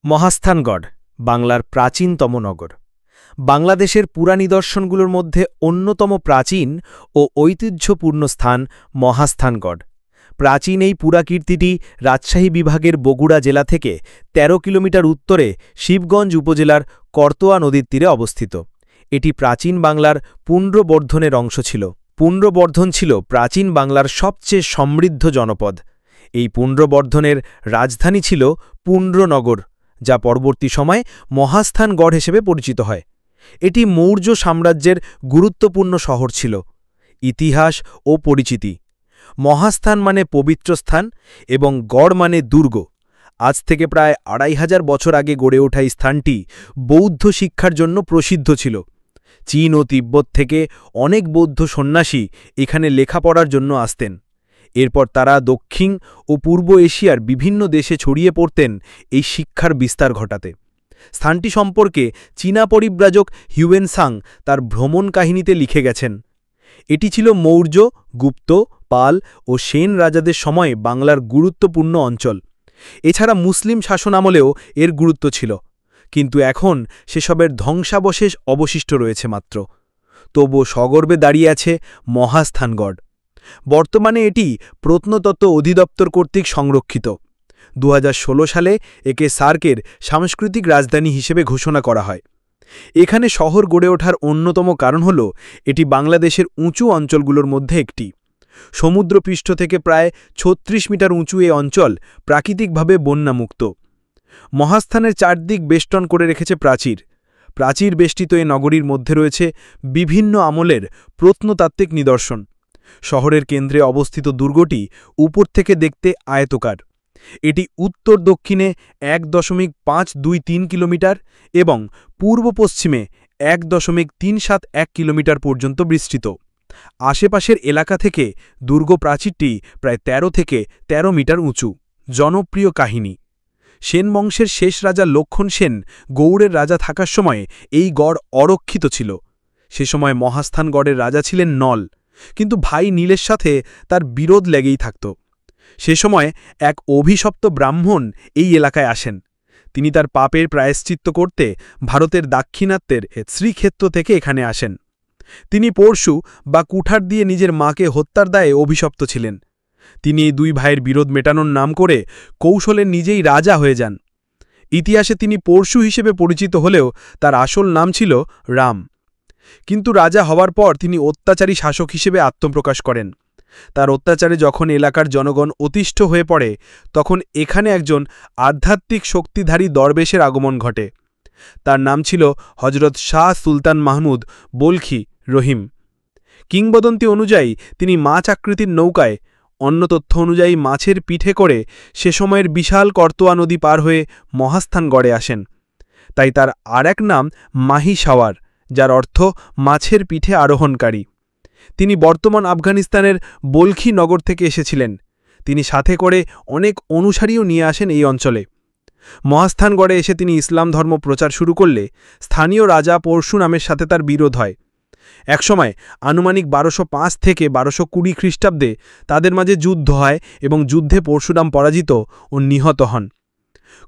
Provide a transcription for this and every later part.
মহাস্থানগড় বাংলার প্রাচীনতম নগর। বাংলাদেশের পুরানিদর্শনগুলোর মধ্যে অন্যতম প্রাচীন ও ঐতিহ্যপূর্ণ স্থান মহাস্থানগড়। প্রাচীন এই পুরাকীর্তিটি রাজশাহী বিভাগের বগুড়া জেলা থেকে ১৩ কিলোমিটার উত্তরে শিবগঞ্জ উপজেলার করতোয়া নদীর তীরে অবস্থিত। এটি প্রাচীন বাংলার পুণ্ড্রবর্ধনের অংশ ছিল। পুণ্ড্রবর্ধন ছিল প্রাচীন বাংলার সবচেয়ে সমৃদ্ধ জনপদ। এই পুণ্ড্রবর্ধনের রাজধানী ছিল পুণ্ড্রনগর, যা পরবর্তী সময়ে মহাস্থানগড় হিসেবে পরিচিত হয়। এটি মৌর্য সাম্রাজ্যের গুরুত্বপূর্ণ শহর ছিল। ইতিহাস ও পরিচিতি: মহাস্থান মানে পবিত্র স্থান এবং গড় মানে দুর্গ। আজ থেকে প্রায় ২৫০০ বছর আগে গড়ে ওঠা এই স্থানটি বৌদ্ধ শিক্ষার জন্য প্রসিদ্ধ ছিল। চীন ও তিব্বত থেকে অনেক বৌদ্ধ সন্ন্যাসী এখানে লেখাপড়ার জন্য আসতেন। এরপর তারা দক্ষিণ ও পূর্ব এশিয়ার বিভিন্ন দেশে ছড়িয়ে পড়তেন এই শিক্ষার বিস্তার ঘটাতে। স্থানটি সম্পর্কে চীনা পরিব্রাজক হিউয়েনসাং তার ভ্রমণ কাহিনীতে লিখে গেছেন, এটি ছিল মৌর্য, গুপ্ত, পাল ও সেন রাজাদের সময়ে বাংলার গুরুত্বপূর্ণ অঞ্চল। এছাড়া মুসলিম শাসনামলেও এর গুরুত্ব ছিল, কিন্তু এখন সেসবের ধ্বংসাবশেষ অবশিষ্ট রয়েছে মাত্র। তবুও সগর্বে দাঁড়িয়ে আছে মহাস্থানগড়। বর্তমানে এটি প্রত্নতত্ত্ব অধিদপ্তর কর্তৃক সংরক্ষিত। ২০১৬ সালে একে সার্কের সাংস্কৃতিক রাজধানী হিসেবে ঘোষণা করা হয়। এখানে শহর গড়ে ওঠার অন্যতম কারণ হল এটি বাংলাদেশের উঁচু অঞ্চলগুলোর মধ্যে একটি। সমুদ্রপৃষ্ঠ থেকে প্রায় ৩৬ মিটার উঁচু এ অঞ্চল প্রাকৃতিকভাবে বন্যামুক্ত। মহাস্থানের চারদিক বেষ্টন করে রেখেছে প্রাচীর। প্রাচীর বেষ্টিত এ নগরীর মধ্যে রয়েছে বিভিন্ন আমলের প্রত্নতাত্ত্বিক নিদর্শন। শহরের কেন্দ্রে অবস্থিত দুর্গটি উপর থেকে দেখতে আয়তকার। এটি উত্তর দক্ষিণে ১.৫২৩ কিলোমিটার এবং পূর্ব পশ্চিমে ১.৩৭১ কিলোমিটার পর্যন্ত বিস্তৃত। আশেপাশের এলাকা থেকে দুর্গ প্রাচীরটি প্রায় ১৩ থেকে ১৩ মিটার উঁচু। জনপ্রিয় কাহিনী: সেন বংশের শেষ রাজা লক্ষণ সেন গৌড়ের রাজা থাকার সময় এই গড় অরক্ষিত ছিল। সে সময় মহাস্থানগড়ের রাজা ছিলেন নল, কিন্তু ভাই নীলের সাথে তার বিরোধ লেগেই থাকত। সে সময় এক অভিশপ্ত ব্রাহ্মণ এই এলাকায় আসেন। তিনি তার পাপের প্রায়শ্চিত্ত করতে ভারতের দাক্ষিণাত্যের শ্রীক্ষেত্র থেকে এখানে আসেন। তিনি পরশু বা কুঠার দিয়ে নিজের মাকে হত্যার দায়ে অভিশপ্ত ছিলেন। তিনি এই দুই ভাইয়ের বিরোধ মেটানোর নাম করে কৌশলে নিজেই রাজা হয়ে যান। ইতিহাসে তিনি পরশু হিসেবে পরিচিত হলেও তার আসল নাম ছিল রাম। কিন্তু রাজা হওয়ার পর তিনি অত্যাচারী শাসক হিসেবে আত্মপ্রকাশ করেন। তার অত্যাচারে যখন এলাকার জনগণ অতিষ্ঠ হয়ে পড়ে, তখন এখানে একজন আধ্যাত্মিক শক্তিধারী দরবেশের আগমন ঘটে। তার নাম ছিল হজরত শাহ সুলতান মাহমুদ বলখি রহিম। কিংবদন্তি অনুযায়ী তিনি মাছ আকৃতির নৌকায়, অন্য তথ্য অনুযায়ী মাছের পিঠে করে সে সময়ের বিশাল করতোয়া নদী পার হয়ে মহাস্থানগড়ে আসেন। তাই তার আর এক নাম মাহি সাওয়ার, যার অর্থ মাছের পিঠে আরোহণকারী। তিনি বর্তমান আফগানিস্তানের বলখি নগর থেকে এসেছিলেন। তিনি সাথে করে অনেক অনুসারীও নিয়ে আসেন এই অঞ্চলে। মহাস্থানগড়ে এসে তিনি ইসলাম ধর্ম প্রচার শুরু করলে স্থানীয় রাজা পরশুরামের সাথে তার বিরোধ হয়। একসময় আনুমানিক ১২০৫ থেকে ১২২০ খ্রিস্টাব্দে তাদের মাঝে যুদ্ধ হয় এবং যুদ্ধে পরশুরাম পরাজিত ও নিহত হন।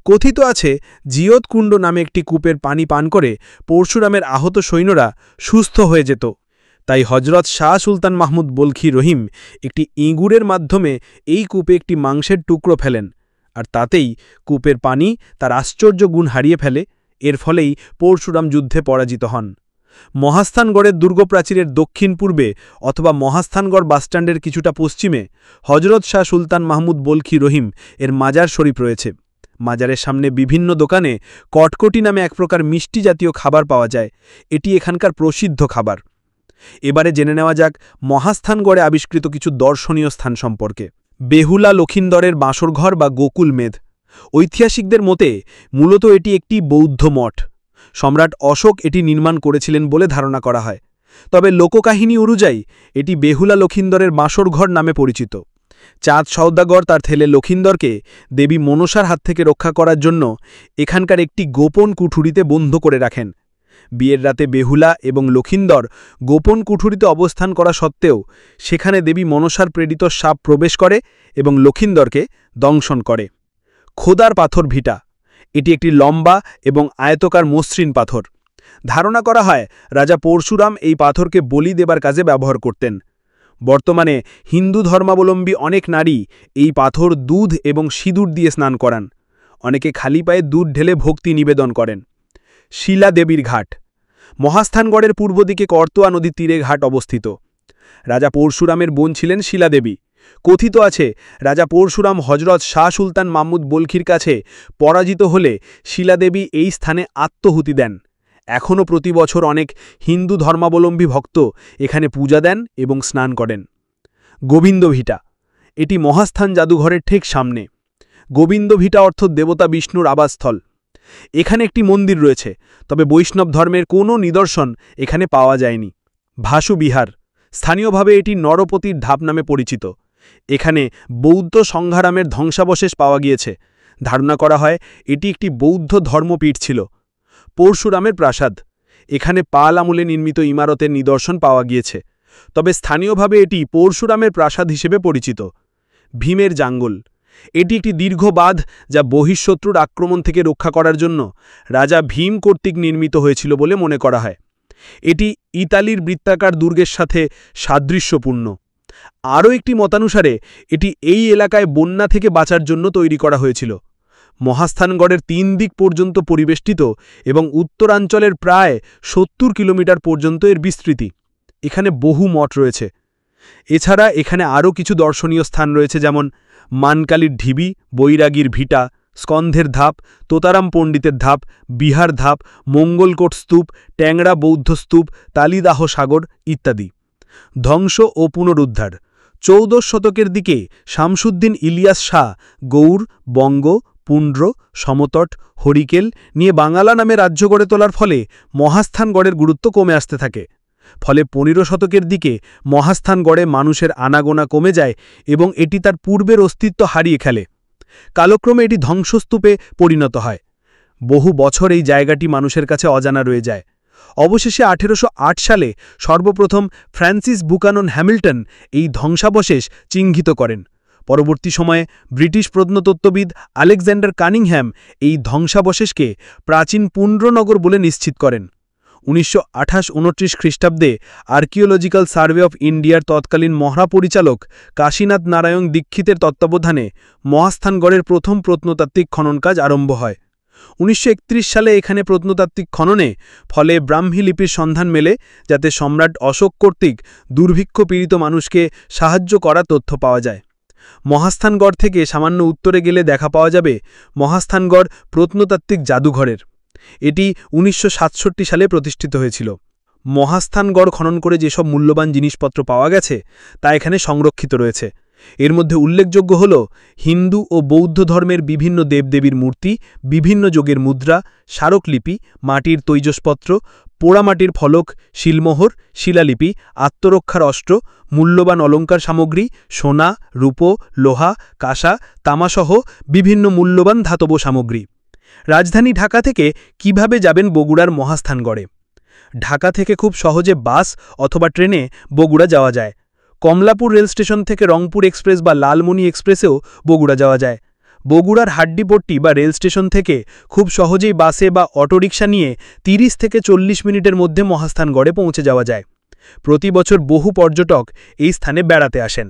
কথিত আছে, জিয়তকুণ্ড নামে একটি কূপের পানি পান করে পরশুরামের আহত সৈন্যরা সুস্থ হয়ে যেত। তাই হজরত শাহ সুলতান মাহমুদ বলখি রহিম একটি ইঁগুরের মাধ্যমে এই কূপে একটি মাংসের টুকরো ফেলেন, আর তাতেই কূপের পানি তার আশ্চর্য গুণ হারিয়ে ফেলে। এর ফলেই পরশুরাম যুদ্ধে পরাজিত হন। মহাস্থানগড়ের দুর্গপ্রাচীরের দক্ষিণ পূর্বে অথবা মহাস্থানগড় বাসস্ট্যান্ডের কিছুটা পশ্চিমে হজরত শাহ সুলতান মাহমুদ বলখি রহিম এর মাজার শরীফ রয়েছে। মাজারের সামনে বিভিন্ন দোকানে কটকটি নামে এক প্রকার মিষ্টি জাতীয় খাবার পাওয়া যায়। এটি এখানকার প্রসিদ্ধ খাবার। এবারে জেনে নেওয়া যাক মহাস্থানগড়ে আবিষ্কৃত কিছু দর্শনীয় স্থান সম্পর্কে। বেহুলা লক্ষিন্দরের বাঁশরঘর বা গোকুল মেধ। ঐতিহাসিকদের মতে মূলত এটি একটি বৌদ্ধ মঠ। সম্রাট অশোক এটি নির্মাণ করেছিলেন বলে ধারণা করা হয়। তবে লোককাহিনী অনুযায়ী এটি বেহুলা লক্ষিন্দরের বাঁশরঘর নামে পরিচিত। চাঁদ সওদাগর তার ছেলে লক্ষিন্দরকে দেবী মনসার হাত থেকে রক্ষা করার জন্য এখানকার একটি গোপন কুঠুরিতে বন্ধ করে রাখেন। বিয়ের রাতে বেহুলা এবং লক্ষিন্দর গোপন কুঠুরিতে অবস্থান করা সত্ত্বেও সেখানে দেবী মনসার প্রেরিত সাপ প্রবেশ করে এবং লক্ষিন্দরকে দংশন করে। খোদার পাথর ভিটা। এটি একটি লম্বা এবং আয়তকার মসৃণ পাথর। ধারণা করা হয় রাজা পরশুরাম এই পাথরকে বলি দেবার কাজে ব্যবহার করতেন। বর্তমানে হিন্দু ধর্মাবলম্বী অনেক নারী এই পাথর দুধ এবং সিঁদুর দিয়ে স্নান করান। অনেকে খালি পায়ে দুধ ঢেলে ভক্তি নিবেদন করেন। শিলা দেবীর ঘাট। মহাস্থানগড়ের পূর্ব দিকে করতোয়া নদীর তীরে ঘাট অবস্থিত। রাজা পরশুরামের বোন ছিলেন শিলাদেবী। কথিত আছে রাজা পরশুরাম হজরত শাহ সুলতান মাহমুদ বলখির কাছে পরাজিত হলে শিলাদেবী এই স্থানে আত্মহুতি দেন। এখনও প্রতি বছর অনেক হিন্দু ধর্মাবলম্বী ভক্ত এখানে পূজা দেন এবং স্নান করেন। গোবিন্দভিটা। এটি মহাস্থান জাদুঘরের ঠিক সামনে। গোবিন্দভিটা অর্থ দেবতা বিষ্ণুর আবাসস্থল। এখানে একটি মন্দির রয়েছে, তবে বৈষ্ণব ধর্মের কোনো নিদর্শন এখানে পাওয়া যায়নি। ভাসু বিহার। স্থানীয়ভাবে এটি নরপতির ধাপ নামে পরিচিত। এখানে বৌদ্ধ সংঘারামের ধ্বংসাবশেষ পাওয়া গিয়েছে। ধারণা করা হয় এটি একটি বৌদ্ধ ধর্মপীঠ ছিল। পরশুরামের প্রাসাদ। এখানে পাল আমলে নির্মিত ইমারতের নিদর্শন পাওয়া গিয়েছে, তবে স্থানীয়ভাবে এটি পরশুরামের প্রাসাদ হিসেবে পরিচিত। ভীমের জাঙ্গল। এটি একটি দীর্ঘ বাঁধ যা বহিঃশত্রুর আক্রমণ থেকে রক্ষা করার জন্য রাজা ভীম কর্তৃক নির্মিত হয়েছিল বলে মনে করা হয়। এটি ইতালির বৃত্তাকার দুর্গের সাথে সাদৃশ্যপূর্ণ। আরও একটি মতানুসারে এটি এই এলাকায় বন্যা থেকে বাঁচার জন্য তৈরি করা হয়েছিল। মহাস্থানগড়ের 3 দিক পর্যন্ত পরিবেষ্টিত এবং উত্তরাঞ্চলের প্রায় 70 কিলোমিটার পর্যন্ত এর বিস্তৃতি। এখানে বহু মঠ রয়েছে। এছাড়া এখানে আরও কিছু দর্শনীয় স্থান রয়েছে, যেমন মানকালীর ঢিবি, বৈরাগীর ভিটা, স্কন্ধের ধাপ, তোতারাম পণ্ডিতের ধাপ, বিহার ধাপ, মঙ্গলকোট স্তূপ, ট্যাংরা বৌদ্ধ স্তূপ, তালিদাহ সাগর ইত্যাদি। ধ্বংস ও পুনরুদ্ধার। 14 শতকের দিকে শামসুদ্দিন ইলিয়াস শাহ গৌড়, বঙ্গ, পুন্ড্র, সমতট, হরিকেল নিয়ে বাঙালা নামে রাজ্য গড়ে তোলার ফলে মহাস্থানগড়ের গুরুত্ব কমে আসতে থাকে। ফলে 15 শতকের দিকে মহাস্থানগড়ে মানুষের আনাগোনা কমে যায় এবং এটি তার পূর্বের অস্তিত্ব হারিয়ে ফেলে। কালক্রমে এটি ধ্বংসস্তূপে পরিণত হয়। বহু বছর এই জায়গাটি মানুষের কাছে অজানা রয়ে যায়। অবশেষে 1808 সালে সর্বপ্রথম ফ্রান্সিস বুকানন হ্যামিল্টন এই ধ্বংসাবশেষ চিহ্নিত করেন। পরবর্তী সময়ে ব্রিটিশ প্রত্নতত্ত্ববিদ আলেকজান্ডার কানিংহ্যাম এই ধ্বংসাবশেষকে প্রাচীন পুন্ড্রনগর বলে নিশ্চিত করেন। 1928-29 খ্রিস্টাব্দে আর্কিওলজিক্যাল সার্ভে অফ ইন্ডিয়ার তৎকালীন মহাপরিচালক কাশীনাথ নারায়ণ দীক্ষিতের তত্ত্বাবধানে মহাস্থানগড়ের প্রথম প্রত্নতাত্ত্বিক খনন কাজ আরম্ভ হয়। 1931 সালে এখানে প্রত্নতাত্ত্বিক খননে ফলে ব্রাহ্মী লিপির সন্ধান মেলে, যাতে সম্রাট অশোক কর্তৃক দুর্ভিক্ষ পীড়িত মানুষকে সাহায্য করা তথ্য পাওয়া যায়। মহাস্থানগড় থেকে সামান্য উত্তরে গেলে দেখা পাওয়া যাবে মহাস্থানগড় প্রত্নতাত্ত্বিক জাদুঘরের। এটি 1967 সালে প্রতিষ্ঠিত হয়েছিল। মহাস্থানগড় খনন করে যেসব মূল্যবান জিনিসপত্র পাওয়া গেছে তা এখানে সংরক্ষিত রয়েছে। এর মধ্যে উল্লেখযোগ্য হল হিন্দু ও বৌদ্ধ ধর্মের বিভিন্ন দেবদেবীর মূর্তি, বিভিন্ন যুগের মুদ্রা, স্মারকলিপি, মাটির তৈজসপত্র, পোড়ামাটির ফলক, শিলমোহর, শিলালিপি, আত্মরক্ষার অস্ত্র, মূল্যবান অলঙ্কার সামগ্রী, সোনা, রূপো, লোহা, কাঁসা, তামাসহ বিভিন্ন মূল্যবান ধাতব সামগ্রী। রাজধানী ঢাকা থেকে কিভাবে যাবেন বগুড়ার মহাস্থানগড়ে? ঢাকা থেকে খুব সহজে বাস অথবা ট্রেনে বগুড়া যাওয়া যায়। কমলাপুর রেল স্টেশন থেকে রংপুর এক্সপ্রেস বা লালমনি এক্সপ্রেসেও বগুড়া যাওয়া যায়। বগুড়ার হাড্ডিপট্টি বা রেল স্টেশন থেকে খুব সহজেই বাসে বা অটোরিকশা নিয়ে 30 থেকে 40 মিনিটের মধ্যে মহাস্থানগড়ে পৌঁছে যাওয়া যায়। প্রতি বছর বহু পর্যটক এই স্থানে বেড়াতে আসেন।